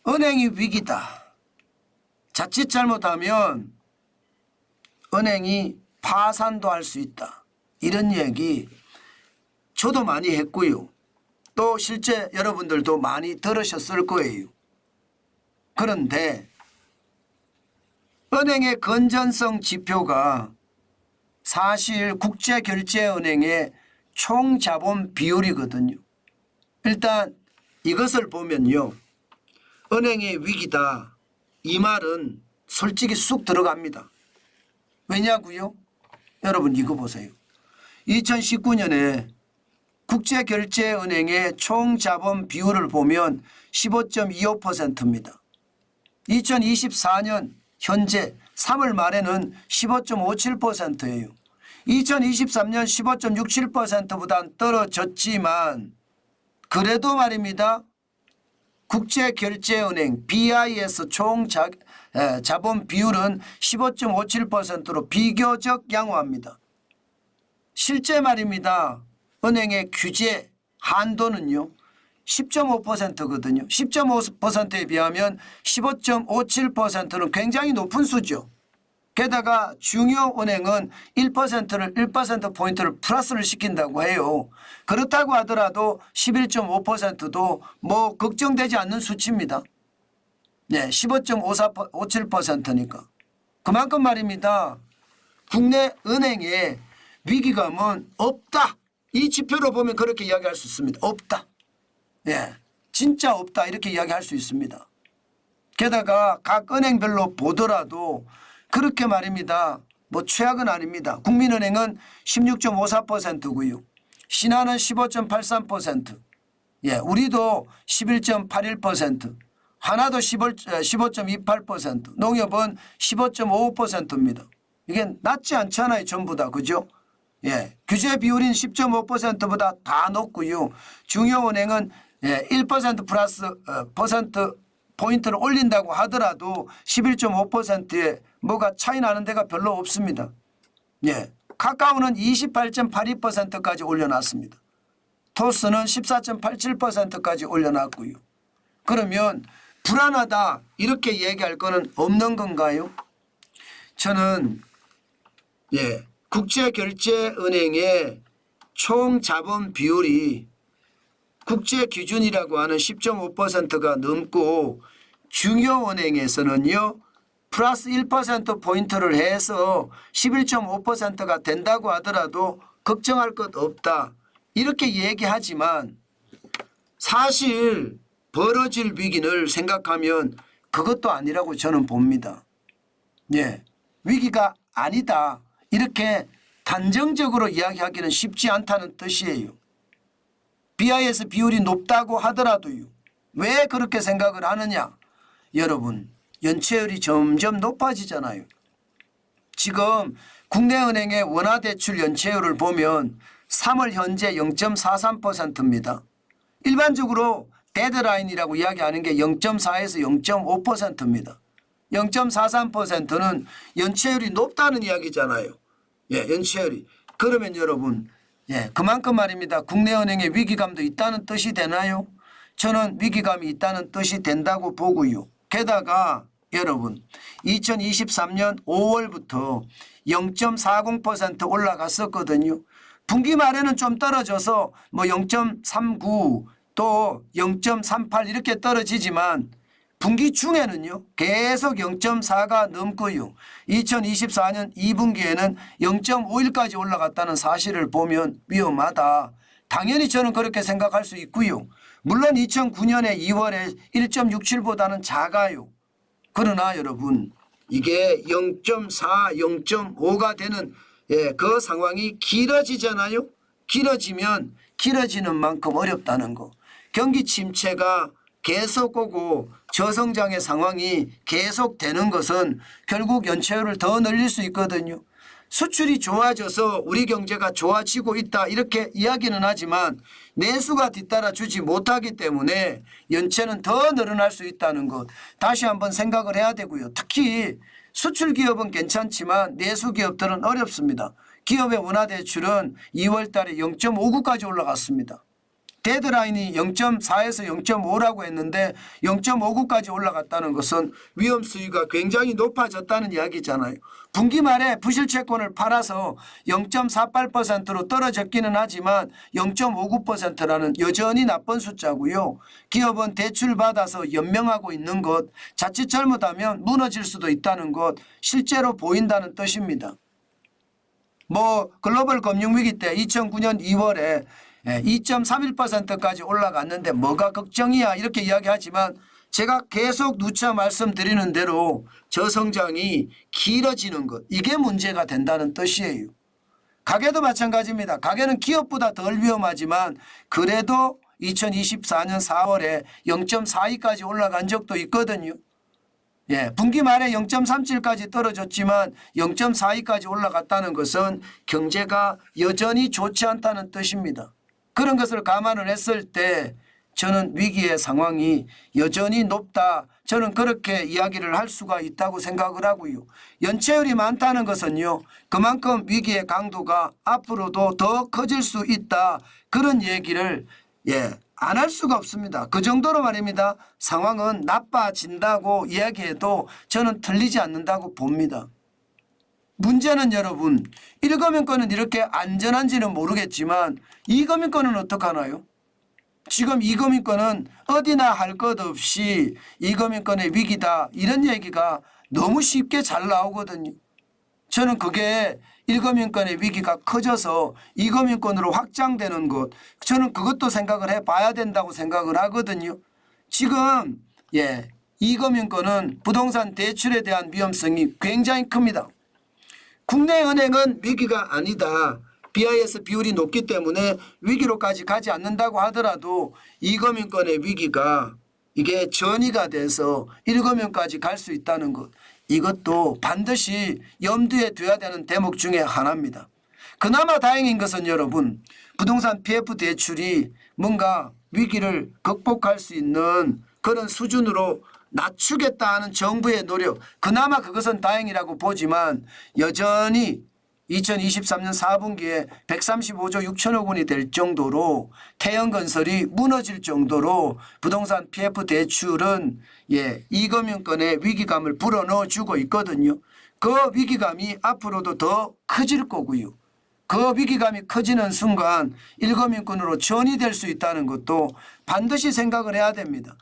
은행이 위기다. 자칫 잘못하면 은행이 파산도 할 수 있다. 이런 얘기 저도 많이 했고요. 또 실제 여러분들도 많이 들으셨을 거예요. 그런데 은행의 건전성 지표가 사실 국제결제은행의 총자본 비율이거든요. 일단 이것을 보면요. 은행의 위기다. 이 말은 솔직히 쑥 들어갑니다. 왜냐고요? 여러분 이거 보세요. 2019년에 국제결제은행의 총자본 비율을 보면 15.25%입니다. 2024년 현재 3월 말에는 15.57%예요. 2023년 15.67%보다는 떨어졌지만 그래도 말입니다. 국제결제은행 BIS 총자본 비율은 15.57%로 비교적 양호합니다. 실제 말입니다. 은행의 규제 한도는요. 10.5%거든요. 10.5%에 비하면 15.57%는 굉장히 높은 수죠. 게다가 중요 은행은 1%를 1%포인트를 플러스를 시킨다고 해요. 그렇다고 하더라도 11.5%도 뭐 걱정되지 않는 수치입니다. 네, 15.57%니까. 그만큼 말입니다. 국내 은행에 위기감은 없다. 이 지표로 보면 그렇게 이야기할 수 있습니다. 없다. 예, 진짜 없다. 이렇게 이야기할 수 있습니다. 게다가 각 은행별로 보더라도 그렇게 말입니다. 뭐 최악은 아닙니다. 국민은행은 16.54%고요. 신한은 15.83%. 예, 우리도 11.81%. 하나도 15.28%. 농협은 15.55%입니다. 이게 낮지 않잖아요. 전부 다. 그죠? 예, 규제 비율인 10.5%보다 다 높고요. 중요은행은 1% 플러스 퍼센트 포인트를 올린다고 하더라도 11.5%에 뭐가 차이 나는 데가 별로 없습니다. 예, 카카오는 28.82%까지 올려놨습니다. 토스는 14.87%까지 올려놨고요. 그러면 불안하다 이렇게 얘기할 거는 없는 건가요? 저는 국제결제은행의 총자본 비율이 국제기준이라고 하는 10.5%가 넘고 중요은행에서는요. 플러스 1%포인트를 해서 11.5%가 된다고 하더라도 걱정할 것 없다. 이렇게 얘기하지만 사실 벌어질 위기를 생각하면 그것도 아니라고 저는 봅니다. 예, 위기가 아니다. 이렇게 단정적으로 이야기하기는 쉽지 않다는 뜻이에요. BIS 비율이 높다고 하더라도요. 왜 그렇게 생각을 하느냐. 여러분 연체율이 점점 높아지잖아요. 지금 국내은행의 원화대출 연체율을 보면 3월 현재 0.43%입니다. 일반적으로 데드라인이라고 이야기하는 게 0.4에서 0.5%입니다. 0.43%는 연체율이 높다는 이야기잖아요. 예, 연체율이. 그러면 여러분 그만큼 말입니다. 국내은행의 위기감도 있다는 뜻이 되나요? 저는 위기감이 있다는 뜻이 된다고 보고요. 게다가 여러분 2023년 5월부터 0.40% 올라갔었거든요. 분기 말에는 좀 떨어져서 뭐 0.39 또 0.38 이렇게 떨어지지만 분기 중에는요 계속 0.4가 넘고요. 2024년 2분기에는 0.51까지 올라갔다는 사실을 보면 위험하다. 당연히 저는 그렇게 생각할 수 있고요. 물론 2009년에 2월에 1.67보다는 작아요. 그러나 여러분 이게 0.4, 0.5가 되는 그 상황이 길어지잖아요. 길어지면 길어지는 만큼 어렵다는 거. 경기 침체가 계속 오고 저성장의 상황이 계속되는 것은 결국 연체율을 더 늘릴 수 있거든요. 수출이 좋아져서 우리 경제가 좋아지고 있다 이렇게 이야기는 하지만 내수가 뒤따라 주지 못하기 때문에 연체는 더 늘어날 수 있다는 것 다시 한번 생각을 해야 되고요. 특히 수출 기업은 괜찮지만 내수 기업들은 어렵습니다. 기업의 원화대출은 2월 달에 0.59까지 올라갔습니다. 데드라인이 0.4에서 0.5라고 했는데 0.59까지 올라갔다는 것은 위험 수위가 굉장히 높아졌다는 이야기잖아요. 분기 말에 부실채권을 팔아서 0.48%로 떨어졌기는 하지만 0.59%라는 여전히 나쁜 숫자고요. 기업은 대출받아서 연명하고 있는 것, 자칫 잘못하면 무너질 수도 있다는 것 실제로 보인다는 뜻입니다. 뭐 글로벌 금융위기 때 2009년 2월에 2.31%까지 올라갔는데 뭐가 걱정이야 이렇게 이야기하지만 제가 계속 누차 말씀드리는 대로 저성장이 길어지는 것 이게 문제가 된다는 뜻이에요. 가계도 마찬가지입니다. 가계는 기업보다 덜 위험하지만 그래도 2024년 4월에 0.42까지 올라간 적도 있거든요. 분기 말에 0.37까지 떨어졌지만 0.42까지 올라갔다는 것은 경제가 여전히 좋지 않다는 뜻입니다. 그런 것을 감안을 했을 때 저는 위기의 상황이 여전히 높다. 저는 그렇게 이야기를 할 수가 있다고 생각을 하고요. 연체율이 많다는 것은요. 그만큼 위기의 강도가 앞으로도 더 커질 수 있다. 그런 얘기를 안 할 수가 없습니다. 그 정도로 말입니다. 상황은 나빠진다고 이야기해도 저는 틀리지 않는다고 봅니다. 문제는 여러분 1금융권은 이렇게 안전한지는 모르겠지만 2금융권은 어떡하나요? 지금 2금융권은 어디나 할 것 없이 2금융권의 위기다 이런 얘기가 너무 쉽게 잘 나오거든요. 저는 그게 1금융권의 위기가 커져서 2금융권으로 확장되는 것 저는 그것도 생각을 해봐야 된다고 생각을 하거든요. 지금 2금융권은 부동산 대출에 대한 위험성이 굉장히 큽니다. 국내 은행은 위기가 아니다. BIS 비율이 높기 때문에 위기로까지 가지 않는다고 하더라도 2금융권의 위기가 이게 전이가 돼서 1금융까지 갈 수 있다는 것 이것도 반드시 염두에 둬야 되는 대목 중에 하나입니다. 그나마 다행인 것은 여러분 부동산 PF 대출이 뭔가 위기를 극복할 수 있는 그런 수준으로 낮추겠다 하는 정부의 노력 그나마 그것은 다행이라고 보지만 여전히 2023년 4분기에 135조 6천억 원이 될 정도로 태형건설이 무너질 정도로 부동산 PF 대출은 2금융권의 위기감을 불어넣어 주고 있거든요. 그 위기감이 앞으로도 더 커질 거고요. 그 위기감이 커지는 순간 1금융권으로 전이될 수 있다는 것도 반드시 생각을 해야 됩니다.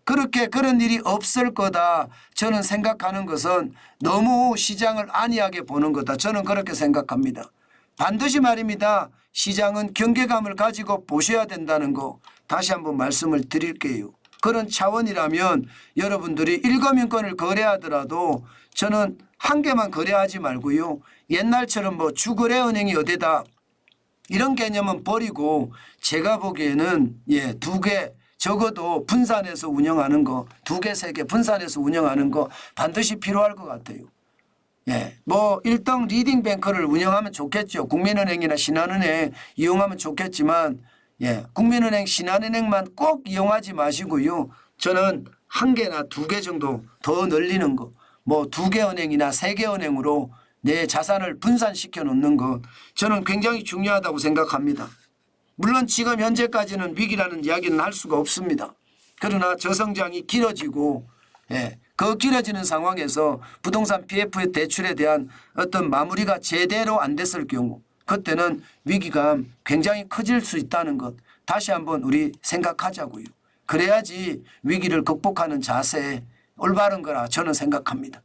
그렇게 그런 일이 없을 거다 저는 생각하는 것은 너무 시장을 안이하게 보는 거다 저는 그렇게 생각합니다. 반드시 말입니다. 시장은 경계감을 가지고 보셔야 된다는 거 다시 한번 말씀을 드릴게요. 그런 차원이라면 여러분들이 1금융권을 거래하더라도 저는 한 개만 거래하지 말고요. 옛날처럼 뭐 주거래은행이 어디다 이런 개념은 버리고 제가 보기에는 2개 적어도 분산해서 운영하는 거 2개, 3개 분산해서 운영하는 거 반드시 필요할 것 같아요. 뭐 1등 리딩뱅크를 운영하면 좋겠죠. 국민은행이나 신한은행 이용하면 좋겠지만 국민은행, 신한은행만 꼭 이용하지 마시고요. 저는 1개나 2개 정도 더 늘리는 거 뭐 2개 은행이나 3개 은행으로 내 자산을 분산시켜 놓는 것 저는 굉장히 중요하다고 생각합니다. 물론 지금 현재까지는 위기라는 이야기는 할 수가 없습니다. 그러나 저성장이 길어지고 그 길어지는 상황에서 부동산 PF 대출에 대한 어떤 마무리가 제대로 안 됐을 경우 그때는 위기감 굉장히 커질 수 있다는 것 다시 한번 우리 생각하자고요. 그래야지 위기를 극복하는 자세 올바른 거라 저는 생각합니다.